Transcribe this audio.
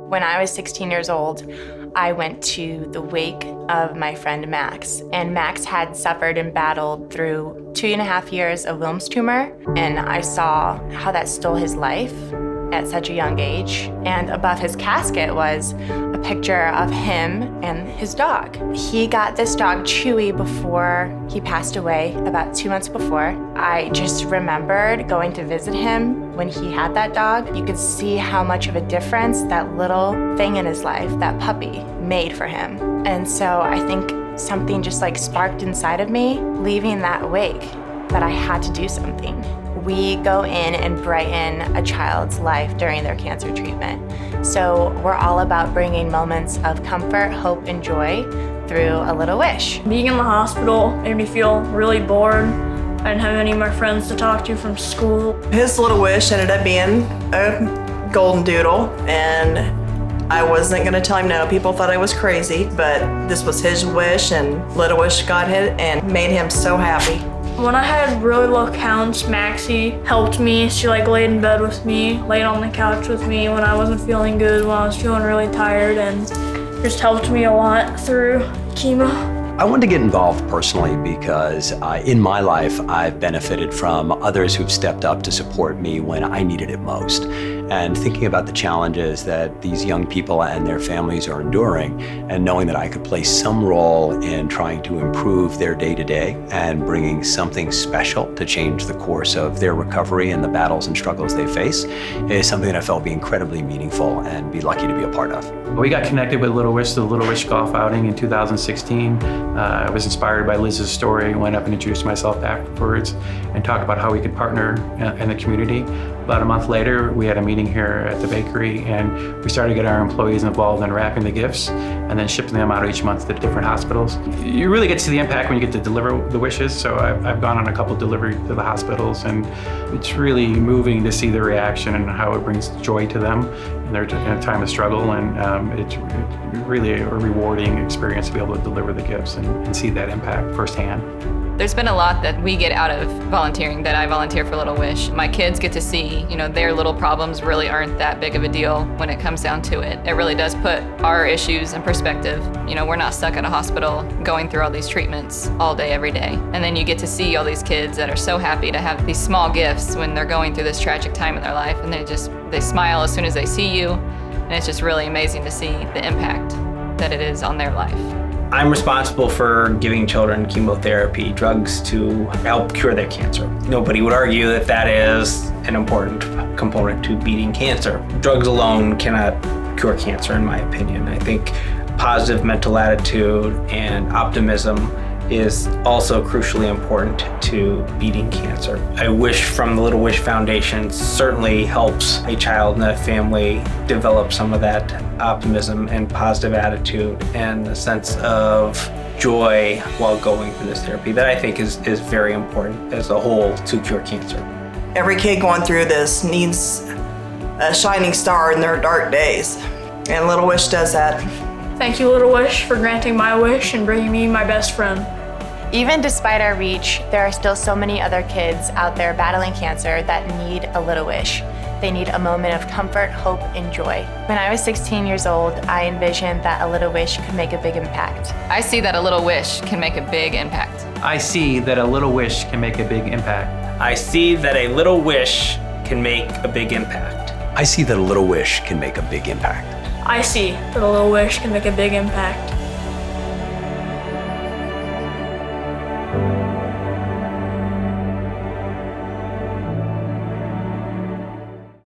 When I was 16 years old, I went to the wake of my friend Max, and Max had suffered and battled through 2.5 years of Wilms tumor, and I saw how that stole his life at such a young age. And above his casket was a picture of him and his dog. He got this dog, Chewy, before he passed away, about 2 months before. I just remembered going to visit him when he had that dog. You could see how much of a difference that little thing in his life, that puppy, made for him. And so I think something just like sparked inside of me, leaving that wake, that I had to do something. We go in and brighten a child's life during their cancer treatment. So we're all about bringing moments of comfort, hope, and joy through a little wish. Being in the hospital made me feel really bored. I didn't have any of my friends to talk to from school. His little wish ended up being a golden doodle, and I wasn't gonna tell him no. People thought I was crazy, but this was his wish, and Little Wish got it and made him so happy. When I had really low counts, Maxie helped me. She laid in bed with me, laid on the couch with me when I wasn't feeling good, when I was feeling really tired, and just helped me a lot through chemo. I wanted to get involved personally because in my life, I've benefited from others who've stepped up to support me when I needed it most. And thinking about the challenges that these young people and their families are enduring, and knowing that I could play some role in trying to improve their day-to-day and bringing something special to change the course of their recovery and the battles and struggles they face, is something that I felt be incredibly meaningful and be lucky to be a part of. We got connected with Little Wish, the Little Wish golf outing in 2016. I was inspired by Liz's story, went up and introduced myself afterwards and talked about how we could partner in the community. About a month later, we had a meeting here at the bakery, and we started to get our employees involved in wrapping the gifts and then shipping them out each month to different hospitals. You really get to see the impact when you get to deliver the wishes. So I've gone on a couple deliveries to the hospitals, and it's really moving to see the reaction and how it brings joy to them in their time of struggle. And it's really a rewarding experience to be able to deliver the gifts and see that impact firsthand. There's been a lot that we get out of volunteering, that I volunteer for Little Wish. My kids get to see, their little problems really aren't that big of a deal when it comes down to it. It really does put our issues in perspective. We're not stuck at a hospital going through all these treatments all day, every day. And then you get to see all these kids that are so happy to have these small gifts when they're going through this tragic time in their life, and they smile as soon as they see you. And it's just really amazing to see the impact that it is on their life. I'm responsible for giving children chemotherapy, drugs to help cure their cancer. Nobody would argue that that is an important component to beating cancer. Drugs alone cannot cure cancer, in my opinion. I think positive mental attitude and optimism is also crucially important to beating cancer. A wish from the Little Wish Foundation certainly helps a child and a family develop some of that optimism and positive attitude and a sense of joy while going through this therapy that I think is very important as a whole to cure cancer. Every kid going through this needs a shining star in their dark days, and Little Wish does that. Thank you, Little Wish, for granting my wish and bringing me my best friend. Even despite our reach, there are still so many other kids out there battling cancer that need a Little Wish. They need a moment of comfort, hope, and joy. When I was 16 years old, I envisioned that a Little Wish could make a big impact. I see that a little wish can make a big impact. I see that a little wish can make a big impact. I see that a little wish can make a big impact. I see that a little wish can make a big impact. I see that a little wish can make a big impact.